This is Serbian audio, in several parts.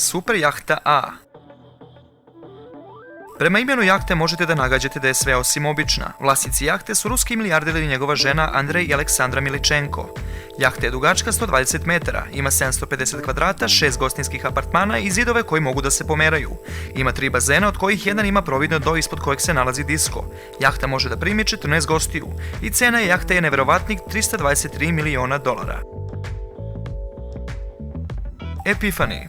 Super jahta A. Prema imenu jahte možete da nagađate da je sve osim obična. Vlasnici jahte su ruski milijarder i njegova žena Andrej i Aleksandra Miličenko. Jahta je dugačka 120 metara, ima 750 kvadrata, 6 gostinskih apartmana i zidove koji mogu da se pomeraju. Ima 3 bazena, od kojih jedan ima providno do ispod kojeg se nalazi disko. Jahta može da primi 14 gostiju i cena jahte je neverovatnih $323 miliona. Epiphany.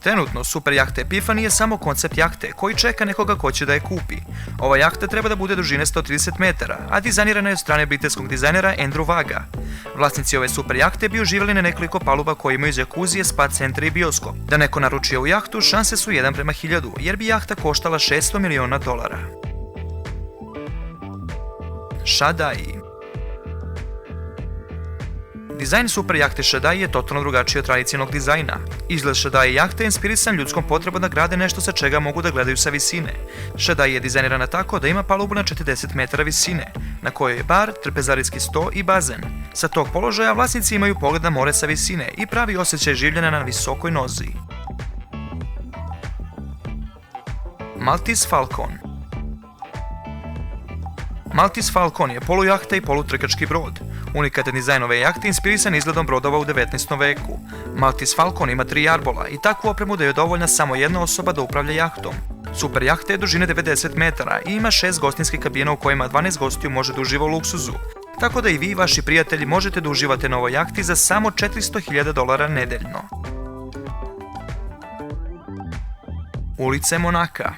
Trenutno, super jahta Epiphany je samo koncept jahte koji čeka nekoga ko će da je kupi. Ova jahta treba da bude dužine 130 metara, a dizajnirana je od strane britanskog dizajnera Andrew Vaga. Vlasnici ove super jahte bi uživali na nekoliko paluba koje imaju džakuzije, spa centre i bioskop. Da neko naruči ovu jahtu, šanse su 1:1000, jer bi jahta koštala $600 miliona. Shadai. Dizajn super jahte Shadai je totalno drugačiji od tradicionalnog dizajna. Izgled Shadai jahte je inspirisan ljudskom potrebom da grade nešto sa čega mogu da gledaju sa visine. Shadai je dizajnirana tako da ima palubu na 40 metara visine, na kojoj je bar, trpezarijski sto i bazen. Sa tog položaja vlasnici imaju pogled na more sa visine i pravi osjećaj življenja na visokoj nozi. Maltese Falcon. Maltese Falcon je polujahta i polutrkački brod. Unikatan dizajn ove jahte inspirisan izgledom brodova u 19. veku. Maltese Falcon ima 3 jarbola i takvu opremu da je dovoljna samo jedna osoba da upravlja jahtom. Super jahta je dužine 90 metara i ima 6 gostinskih kabina u kojima 12 gostiju može da uživa u luksuzu. Tako da i vi i vaši prijatelji možete da uživate na ovoj jahti za samo $400.000 nedeljno. Ulice Monaka.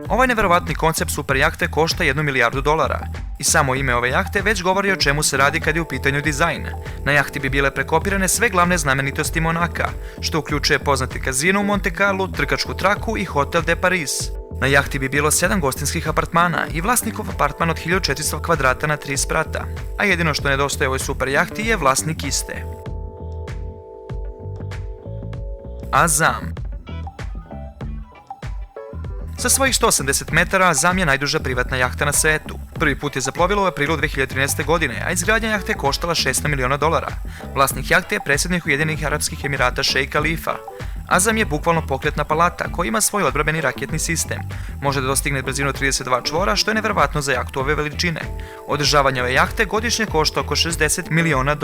Ovaj neverovatni koncept super jahte košta $1 milijardu. I samo ime ove jahte već govori o čemu se radi kad je u pitanju dizajn. Na jahti bi bile prekopirane sve glavne znamenitosti Monaka, što uključuje poznati kazino u Monte Carlo, trkačku traku i Hotel de Paris. Na jahti bi bilo 7 gostinskih apartmana i vlasnikov apartman od 1400 kvadrata na 3 sprata. A jedino što nedostaje ovoj super jahti je vlasnik iste. Azam. Sa svojih 180 metara, Azam je najduža privatna jahta na svetu. Prvi put je zaplovila u aprilu 2013. godine, a izgradnja jahte je koštala $600 miliona. Vlasnik jahte je predsjednik Ujedinjenih Arapskih Emirata Šejk Khalifa. Azam je bukvalno pokretna palata koji ima svoj odbrambeni raketni sistem. Može da dostigne brzinu 32 čvora, što je neverovatno za jahtu ove veličine. Održavanje ove jahte godišnje košta oko $60 miliona.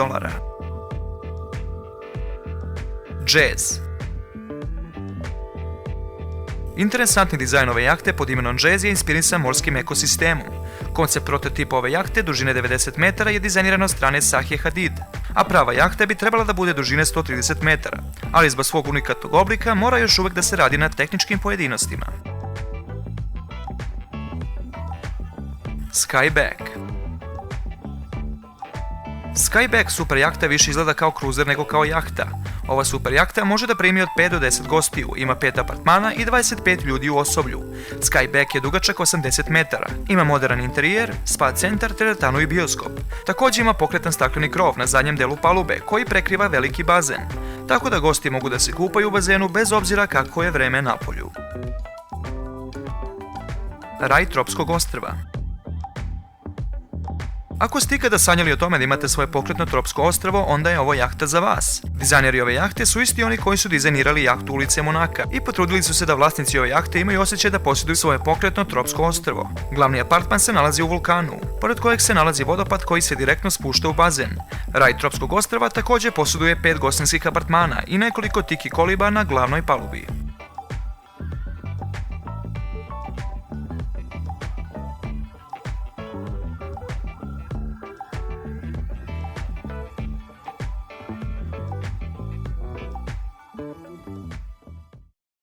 Jazz. Interesantni dizajn ove jahte pod imenom Jazz je inspirisan morskim ekosistemom. Koncept prototipa ove jahte dužine 90 metara je dizajniran od strane Zahe Hadid, a prava jahta bi trebala da bude dužine 130 metara, ali zbog svog unikatnog oblika mora još uvek da se radi na tehničkim pojedinostima. Skyback. Skyback super jahta više izgleda kao kruzer nego kao jahta. Ova super jahta može da primi od 5 do 10 gostiju, ima 5 apartmana i 25 ljudi u osoblju. Skyback je dugačak 80 metara, ima modern interijer, spa centar, teretanu i bioskop. Također ima pokretan stakleni krov na zadnjem delu palube koji prekriva veliki bazen, tako da gosti mogu da se kupaju u bazenu bez obzira kako je vreme napolju. Raj tropskog ostrva. Ako ste ikada sanjali o tome da imate svoje pokretno tropsko ostrvo, onda je ovo jahta za vas. Dizajneri ove jahte su isti oni koji su dizajnirali jahtu Ulice Monaka i potrudili su se da vlasnici ove jahte imaju osjećaj da posjeduju svoje pokretno tropsko ostrvo. Glavni apartman se nalazi u vulkanu, pored kojeg se nalazi vodopad koji se direktno spušta u bazen. Raj tropskog ostrva također posjeduje 5 gostinskih apartmana i nekoliko tiki koliba na glavnoj palubi.